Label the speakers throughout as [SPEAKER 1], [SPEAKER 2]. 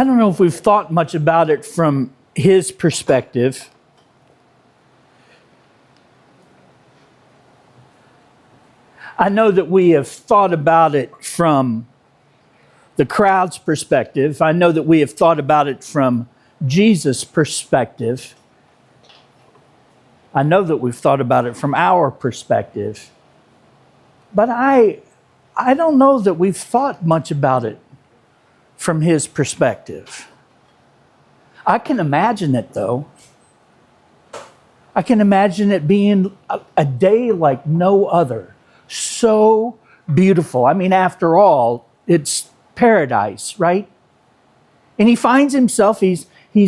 [SPEAKER 1] I don't know if we've thought much about it from his perspective. I know that we have thought about it from the crowd's perspective. I know that we have thought about it from Jesus' perspective. I know that we've thought about it from our perspective. But I don't know that we've thought much about it from his perspective. I can imagine it, though. I can imagine it being a day like no other. So beautiful. I mean, after all, it's paradise, right? And he finds himself, he's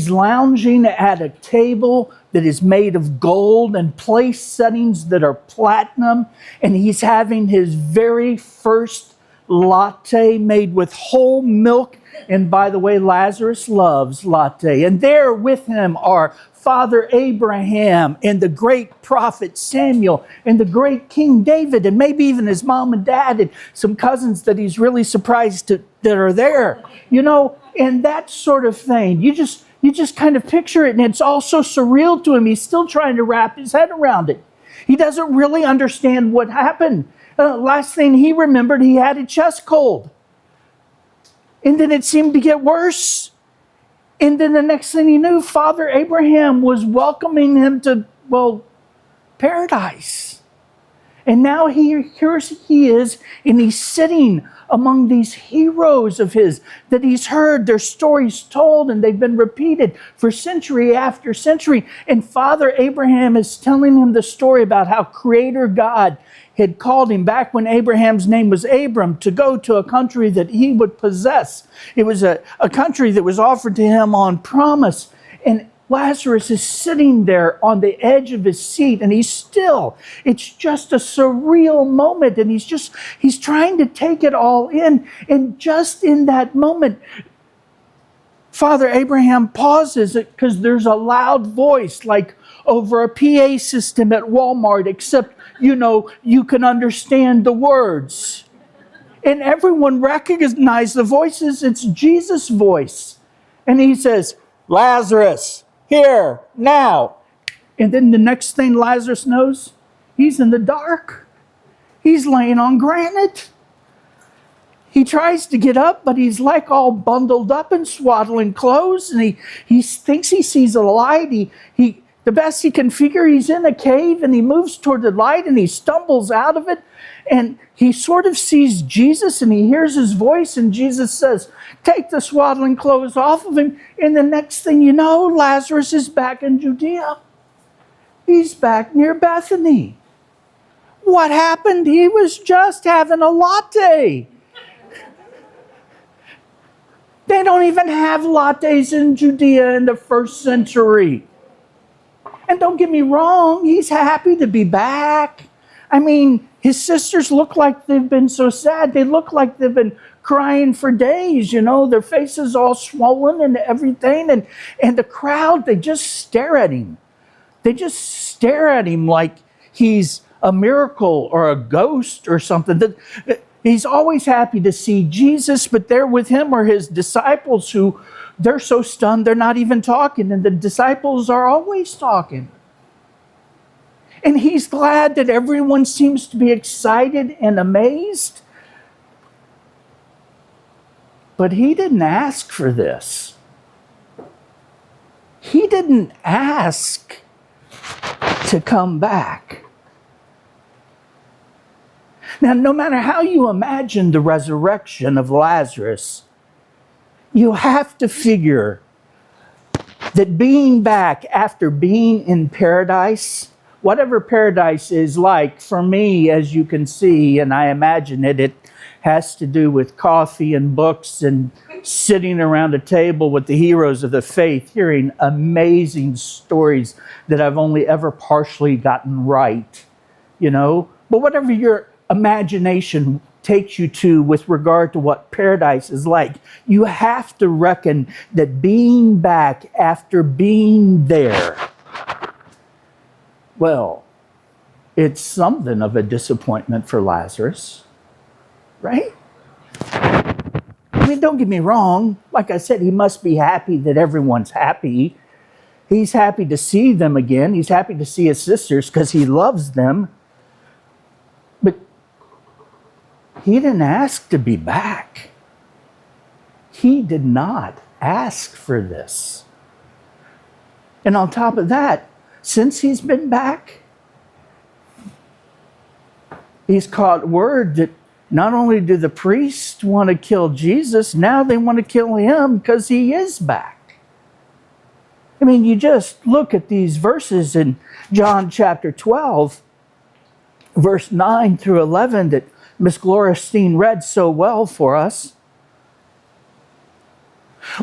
[SPEAKER 1] lounging at a table that is made of gold and place settings that are platinum, and he's having his very first latte made with whole milk. And by the way, Lazarus loves latte. And there with him are Father Abraham and the great prophet Samuel and the great King David, and maybe even his mom and dad and some cousins that he's really surprised that are there, and that sort of thing. You just kind of picture it, and it's all so surreal to him. He's still trying to wrap his head around it. He doesn't really understand what happened. Last thing he remembered, he had a chest cold. And then it seemed to get worse. And then the next thing he knew, Father Abraham was welcoming him to, paradise. And now here he is, and he's sitting among these heroes of his that he's heard their stories told, and they've been repeated for century after century. And Father Abraham is telling him the story about how Creator God had called him back when Abraham's name was Abram to go to a country that he would possess. It was a country that was offered to him on promise. And Lazarus is sitting there on the edge of his seat, and it's just a surreal moment, and he's trying to take it all in. And just in that moment, Father Abraham pauses it because there's a loud voice like over a PA system at Walmart, except, you can understand the words. And everyone recognizes the voices. It's Jesus' voice. And he says, Lazarus, here, now. And then the next thing Lazarus knows, he's in the dark. He's laying on granite. He tries to get up, but he's like all bundled up in swaddling clothes, and he thinks he sees a light. The best he can figure, he's in a cave, and he moves toward the light, and he stumbles out of it, and he sort of sees Jesus, and he hears his voice, and Jesus says, take the swaddling clothes off of him. And the next thing you know, Lazarus is back in Judea. He's back near Bethany. What happened? He was just having a latte. They don't even have lattes in Judea in the first century. And don't get me wrong, he's happy to be back. I mean, his sisters look like they've been so sad. They look like they've been crying for days, their faces all swollen and everything. And the crowd, they just stare at him. They just stare at him like he's a miracle or a ghost or something. He's always happy to see Jesus, but there with him are his disciples who they're so stunned they're not even talking, and the disciples are always talking. And he's glad that everyone seems to be excited and amazed. But he didn't ask for this. He didn't ask to come back. Now, no matter how you imagine the resurrection of Lazarus, you have to figure that being back after being in paradise, whatever paradise is like, for me, as you can see, and I imagine it has to do with coffee and books and sitting around a table with the heroes of the faith, hearing amazing stories that I've only ever partially gotten right, But whatever your imagination takes you to with regard to what paradise is like, you have to reckon that being back after being there, it's something of a disappointment for Lazarus, right? I mean, don't get me wrong. Like I said, he must be happy that everyone's happy. He's happy to see them again. He's happy to see his sisters because he loves them. But he didn't ask to be back. He did not ask for this. And on top of that, since he's been back, he's caught word that not only do the priests want to kill Jesus, now they want to kill him because he is back. I mean, you just look at these verses in John chapter 12, verse 9 through 11 that Miss Glorestein read so well for us.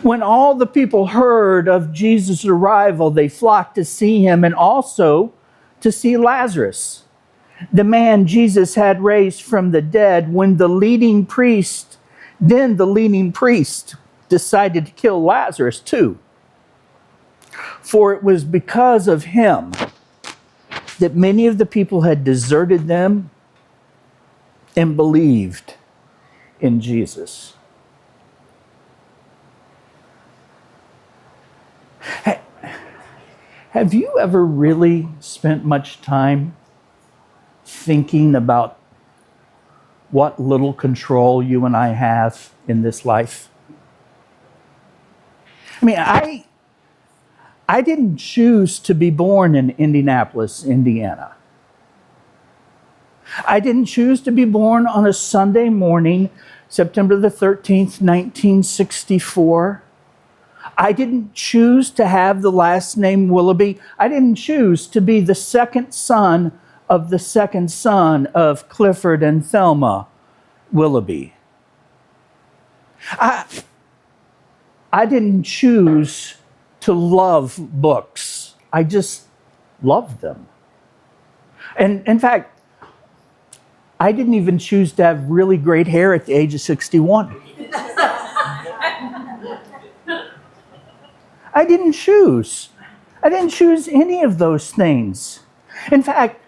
[SPEAKER 1] When all the people heard of Jesus' arrival, they flocked to see him and also to see Lazarus, the man Jesus had raised from the dead. When the leading priest decided to kill Lazarus too. For it was because of him that many of the people had deserted them and believed in Jesus. Have you ever really spent much time thinking about what little control you and I have in this life? I mean, I didn't choose to be born in Indianapolis, Indiana. I didn't choose to be born on a Sunday morning, September the 13th, 1964. I didn't choose to have the last name Willoughby. I didn't choose to be the second son of the second son of Clifford and Thelma Willoughby. I didn't choose to love books. I just loved them. And in fact, I didn't even choose to have really great hair at the age of 61. I didn't choose. I didn't choose any of those things. In fact,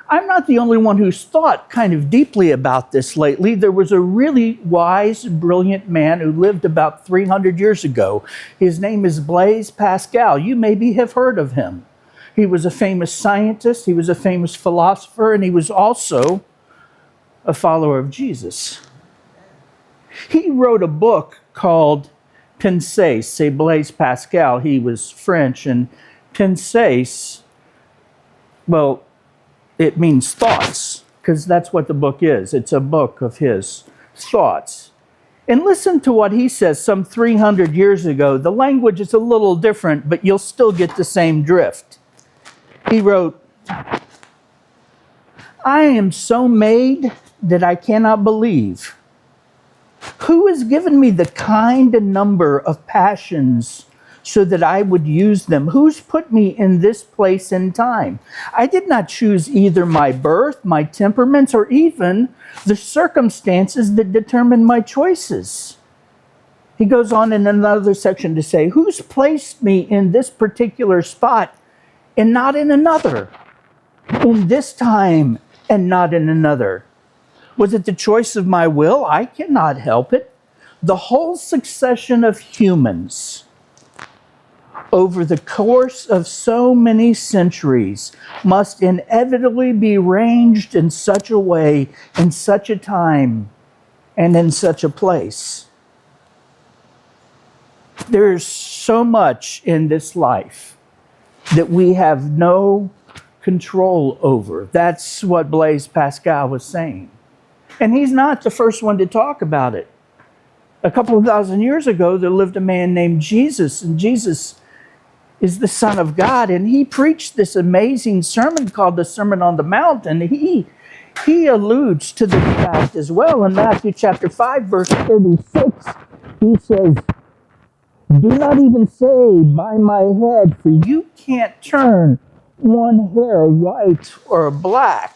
[SPEAKER 1] I'm not the only one who's thought kind of deeply about this lately. There was a really wise, brilliant man who lived about 300 years ago. His name is Blaise Pascal. You maybe have heard of him. He was a famous scientist, he was a famous philosopher, and he was also a follower of Jesus. He wrote a book called Pensées. C'est Blaise Pascal. He was French, and Pensées, well, it means thoughts, because that's what the book is. It's a book of his thoughts. And listen to what he says some 300 years ago. The language is a little different, but you'll still get the same drift. He wrote, "I am so made that I cannot believe. Who has given me the kind and number of passions so that I would use them? Who's put me in this place and time? I did not choose either my birth, my temperaments, or even the circumstances that determine my choices." He goes on in another section to say, "Who's placed me in this particular spot and not in another? In this time and not in another? Was it the choice of my will? I cannot help it. The whole succession of humans over the course of so many centuries must inevitably be arranged in such a way, in such a time, and in such a place. There is so much in this life that we have no control over." That's what Blaise Pascal was saying. And he's not the first one to talk about it. A couple of thousand years ago, there lived a man named Jesus, and Jesus is the Son of God, and he preached this amazing sermon called the Sermon on the Mount, and he alludes to the fact as well. In Matthew chapter 5, verse 36, he says, "Do not even say by my head, for you can't turn one hair white or black."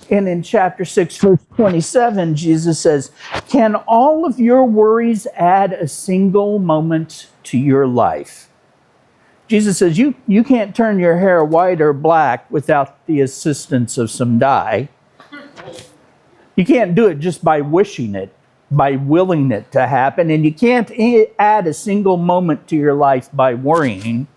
[SPEAKER 1] And in chapter 6, verse 27, Jesus says, "Can all of your worries add a single moment to your life?" Jesus says, you can't turn your hair white or black without the assistance of some dye. You can't do it just by wishing it. by willing it to happen, and you can't add a single moment to your life by worrying.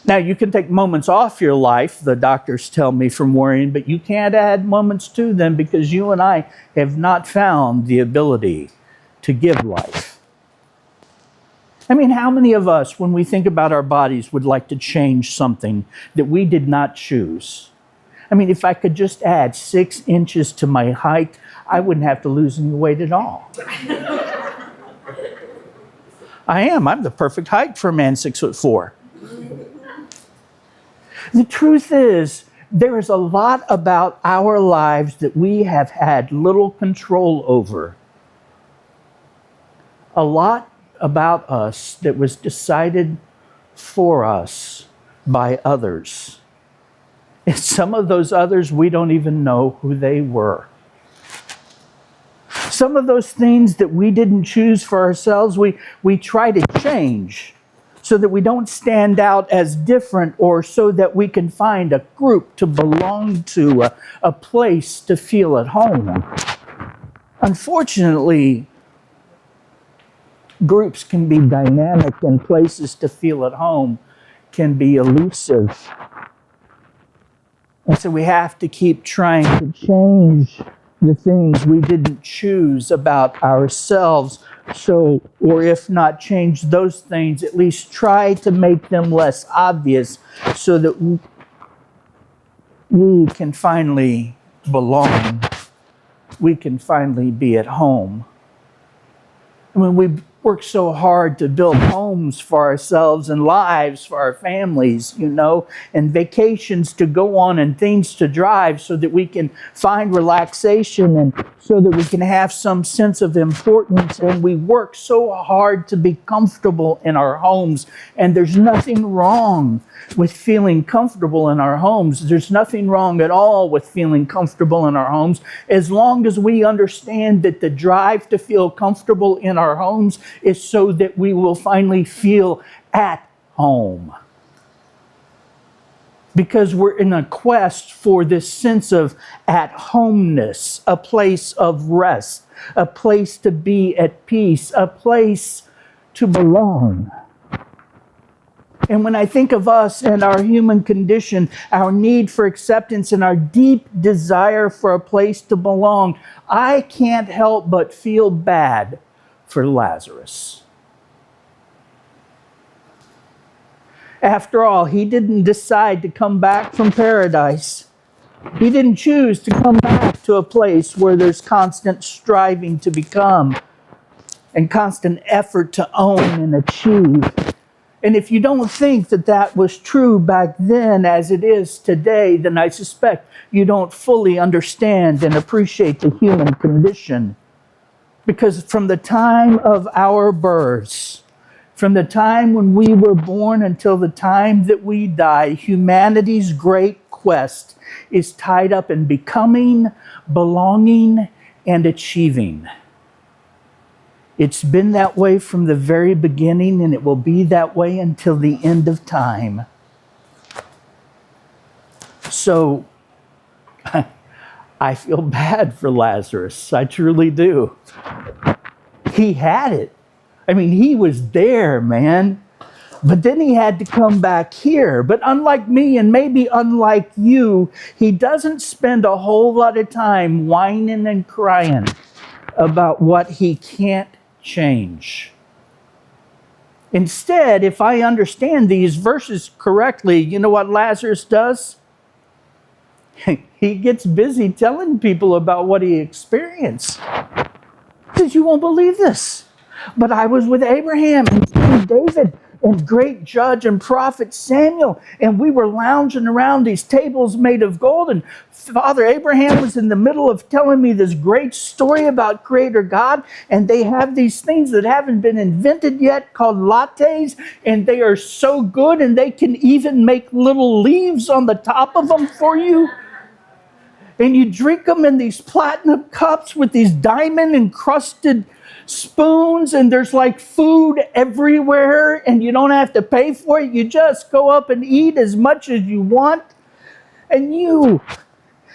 [SPEAKER 1] Now, you can take moments off your life, the doctors tell me, from worrying, but you can't add moments to them because you and I have not found the ability to give life. I mean, how many of us, when we think about our bodies, would like to change something that we did not choose? I mean, if I could just add 6 inches to my height, I wouldn't have to lose any weight at all. I'm the perfect height for a man 6'4". The truth is, there is a lot about our lives that we have had little control over. A lot about us that was decided for us by others. And some of those others, we don't even know who they were. Some of those things that we didn't choose for ourselves, we try to change so that we don't stand out as different, or so that we can find a group to belong to, a place to feel at home. Unfortunately, groups can be dynamic, and places to feel at home can be elusive. And so we have to keep trying to change the things we didn't choose about ourselves. So, or if not change those things, at least try to make them less obvious so that we can finally belong. We can finally be at home. I mean, we work so hard to build homes for ourselves and lives for our families, and vacations to go on and things to drive so that we can find relaxation and so that we can have some sense of importance. And we work so hard to be comfortable in our homes. And there's nothing wrong with feeling comfortable in our homes. There's nothing wrong at all with feeling comfortable in our homes, as long as we understand that the drive to feel comfortable in our homes is so that we will finally feel at home. Because we're in a quest for this sense of at-homeness, a place of rest, a place to be at peace, a place to belong. And when I think of us and our human condition, our need for acceptance and our deep desire for a place to belong, I can't help but feel bad for Lazarus. After all, he didn't decide to come back from paradise. He didn't choose to come back to a place where there's constant striving to become and constant effort to own and achieve. And if you don't think that that was true back then as it is today, then I suspect you don't fully understand and appreciate the human condition. Because from the time of our births, from the time when we were born until the time that we die, humanity's great quest is tied up in becoming, belonging, and achieving. It's been that way from the very beginning, and it will be that way until the end of time. So, I feel bad for Lazarus. I truly do. He had it. I mean, he was there, man. But then he had to come back here. But unlike me, and maybe unlike you, he doesn't spend a whole lot of time whining and crying about what he can't change. Instead, if I understand these verses correctly, you know what Lazarus does? He gets busy telling people about what he experienced. He says, "You won't believe this, but I was with Abraham and King David and great judge and prophet Samuel, and we were lounging around these tables made of gold, and Father Abraham was in the middle of telling me this great story about Creator God, and they have these things that haven't been invented yet called lattes, and they are so good, and they can even make little leaves on the top of them for you. And you drink them in these platinum cups with these diamond-encrusted spoons, and there's like food everywhere, and you don't have to pay for it. You just go up and eat as much as you want." And you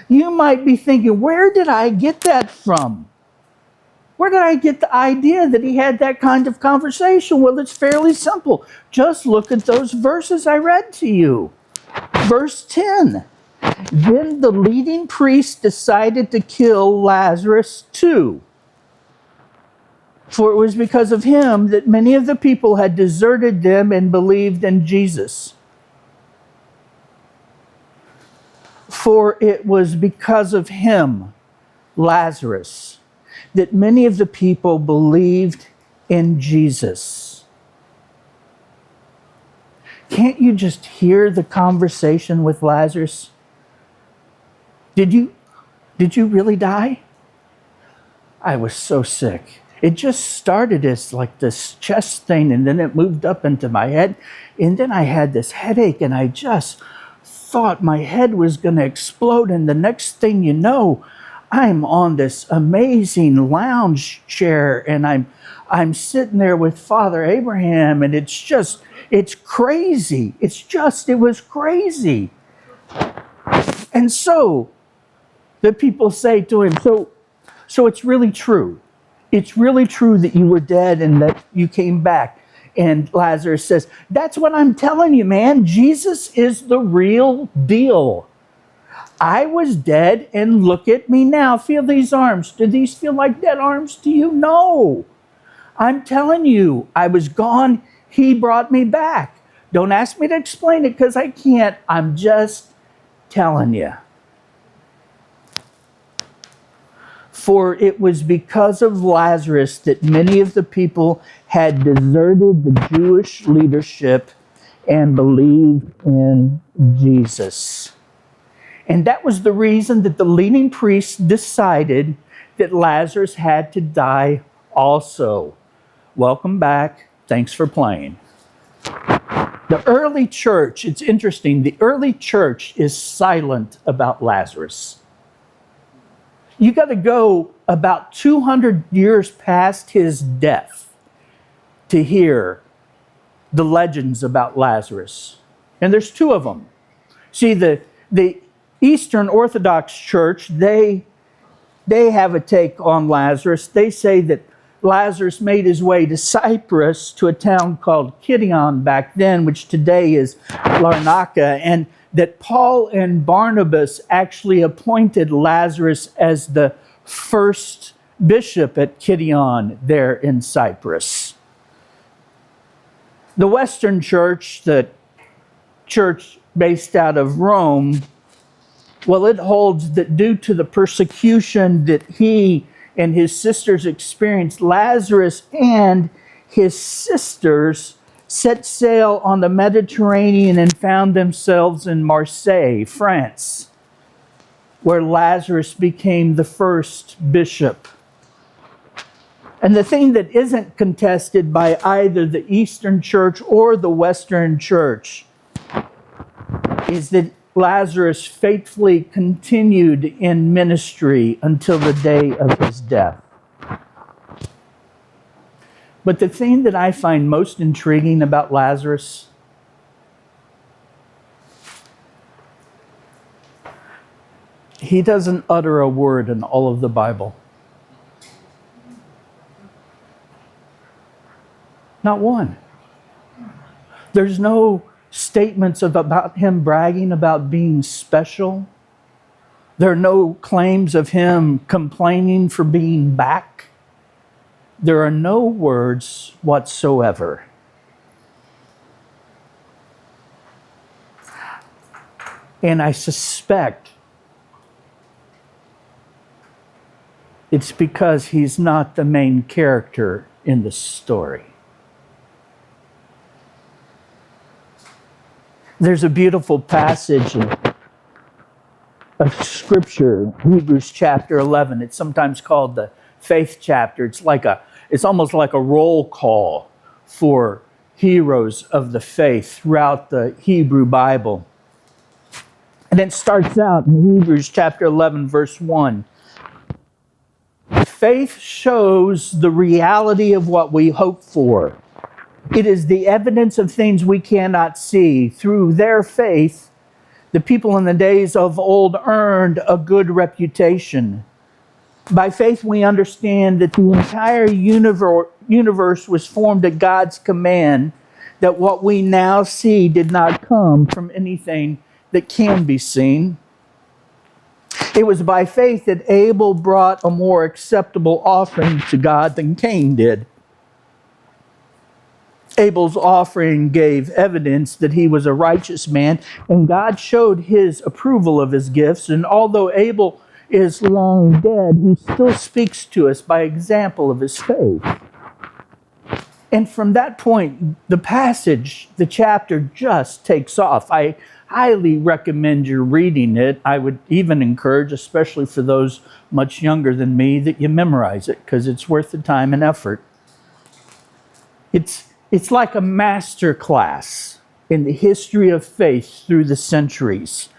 [SPEAKER 1] might be thinking, where did I get that from? Where did I get the idea that he had that kind of conversation? Well, it's fairly simple. Just look at those verses I read to you. Verse 10. Then the leading priest decided to kill Lazarus too. For it was because of him that many of the people had deserted them and believed in Jesus. For it was because of him, Lazarus, that many of the people believed in Jesus. Can't you just hear the conversation with Lazarus? Did you really die? I was so sick. It just started as like this chest thing, and then it moved up into my head, and then I had this headache, and I just thought my head was going to explode, and the next thing you know, I'm on this amazing lounge chair, and I'm sitting there with Father Abraham, and it's crazy. It was crazy. And so the people say to him, so it's really true. It's really true that you were dead and that you came back. And Lazarus says, that's what I'm telling you, man. Jesus is the real deal. I was dead, and look at me now. Feel these arms. Do these feel like dead arms to you? No. I'm telling you, I was gone. He brought me back. Don't ask me to explain it because I can't. I'm just telling you. For it was because of Lazarus that many of the people had deserted the Jewish leadership and believed in Jesus. And that was the reason that the leading priests decided that Lazarus had to die also. Welcome back. Thanks for playing. The early church, it's interesting, the early church is silent about Lazarus. You got to go about 200 years past his death to hear the legends about Lazarus. And there's two of them. See, the Eastern Orthodox Church, they have a take on Lazarus. They say that Lazarus made his way to Cyprus, to a town called Kidion back then, which today is Larnaca, and that Paul and Barnabas actually appointed Lazarus as the first bishop at Kidion there in Cyprus. The Western Church, the church based out of Rome, well, it holds that due to the persecution that he and his sisters experienced, Lazarus and his sisters set sail on the Mediterranean and found themselves in Marseille, France, where Lazarus became the first bishop. And the thing that isn't contested by either the Eastern Church or the Western Church is that Lazarus faithfully continued in ministry until the day of his death. But the thing that I find most intriguing about Lazarus he doesn't utter a word in all of the Bible. Not one. There's no statements about him bragging about being special. There are no claims of him complaining for being back. There are no words whatsoever. And I suspect it's because he's not the main character in the story. There's a beautiful passage of Scripture, Hebrews chapter 11. It's sometimes called the faith chapter. It's almost like a roll call for heroes of the faith throughout the Hebrew Bible. And it starts out in Hebrews chapter 11, verse 1. Faith shows the reality of what we hope for. It is the evidence of things we cannot see. Through their faith, the people in the days of old earned a good reputation. By faith, we understand that the entire universe was formed at God's command, that what we now see did not come from anything that can be seen. It was by faith that Abel brought a more acceptable offering to God than Cain did. Abel's offering gave evidence that he was a righteous man, and God showed his approval of his gifts. And although Abel is long dead, he still speaks to us by example of his faith. And from that point, the passage, the chapter just takes off. I highly recommend you reading it. I would even encourage, especially for those much younger than me, that you memorize it, because it's worth the time and effort. It's like a master class in the history of faith through the centuries.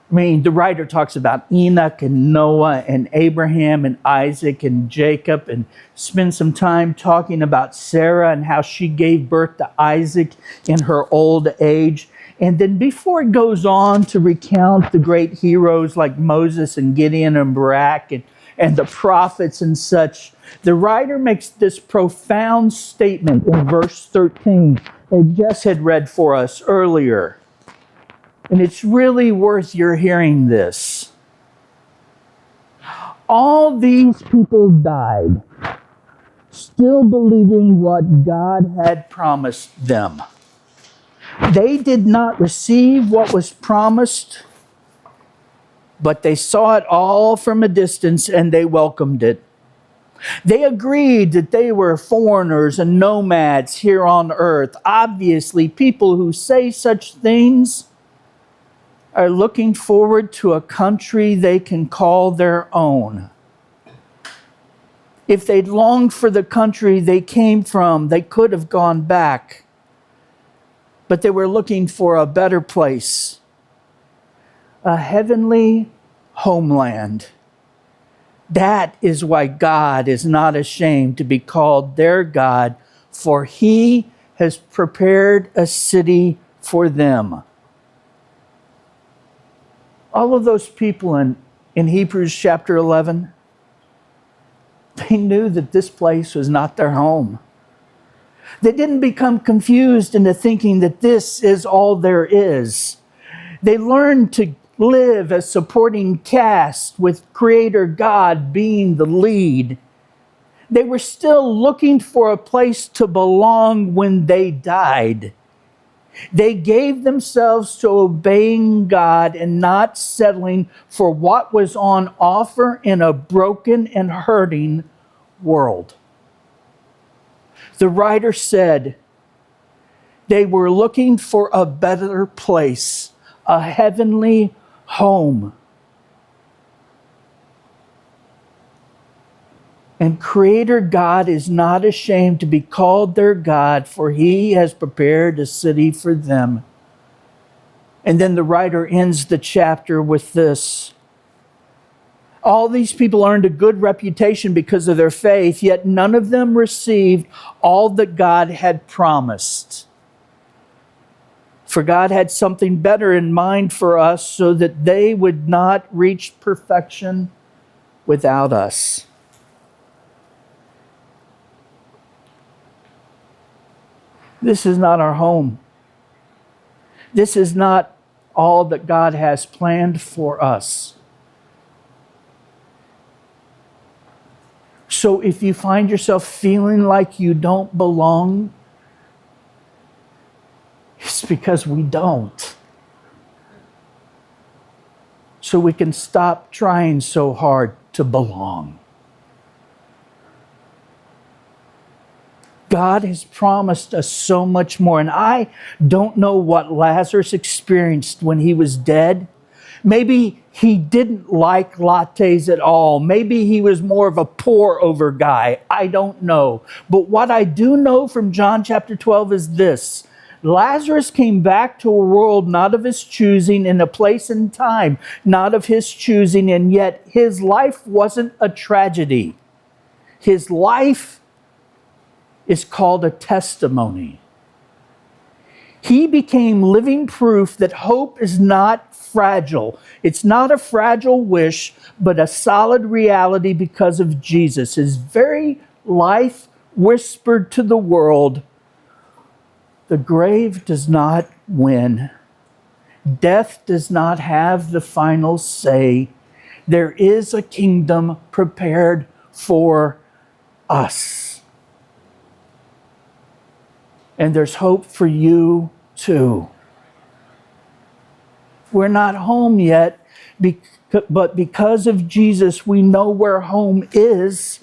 [SPEAKER 1] I mean, the writer talks about Enoch and Noah and Abraham and Isaac and Jacob, and spends some time talking about Sarah and how she gave birth to Isaac in her old age. And then before it goes on to recount the great heroes like Moses and Gideon and Barak and the prophets and such, the writer makes this profound statement in verse 13 that Jess had read for us earlier. And it's really worth your hearing this. All these people died, still believing what God had promised them. They did not receive what was promised, but they saw it all from a distance and they welcomed it. They agreed that they were foreigners and nomads here on earth. Obviously, people who say such things are looking forward to a country they can call their own. If they'd longed for the country they came from, they could have gone back. But they were looking for a better place, a heavenly homeland. That is why God is not ashamed to be called their God, for He has prepared a city for them. All of those people in Hebrews chapter 11, they knew that this place was not their home. They didn't become confused into thinking that this is all there is. They learned to live as supporting cast with Creator God being the lead. They were still looking for a place to belong when they died. They gave themselves to obeying God and not settling for what was on offer in a broken and hurting world. The writer said they were looking for a better place, a heavenly home. And Creator God is not ashamed to be called their God, for He has prepared a city for them. And then the writer ends the chapter with this. All these people earned a good reputation because of their faith, yet none of them received all that God had promised. For God had something better in mind for us, so that they would not reach perfection without us. This is not our home. This is not all that God has planned for us. So if you find yourself feeling like you don't belong, it's because we don't. So we can stop trying so hard to belong. God has promised us so much more. And I don't know what Lazarus experienced when he was dead. Maybe he didn't like lattes at all. Maybe he was more of a pour-over guy. I don't know. But what I do know from John chapter 12 is this. Lazarus came back to a world not of his choosing, in a place and time not of his choosing, and yet his life wasn't a tragedy. His life is called a testimony. He became living proof that hope is not fragile. It's not a fragile wish, but a solid reality because of Jesus. His very life whispered to the world, the grave does not win. Death does not have the final say. There is a kingdom prepared for us. And there's hope for you too. We're not home yet, but because of Jesus, we know where home is.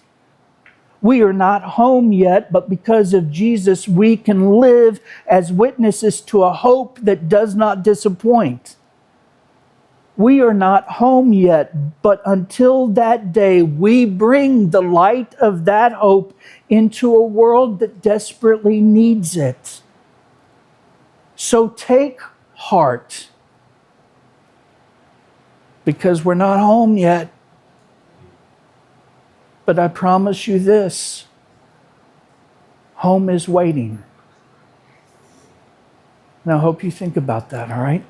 [SPEAKER 1] We are not home yet, but because of Jesus, we can live as witnesses to a hope that does not disappoint. We are not home yet, but until that day, we bring the light of that hope into a world that desperately needs it. So take heart, because we're not home yet. But I promise you this, home is waiting. And I hope you think about that, all right?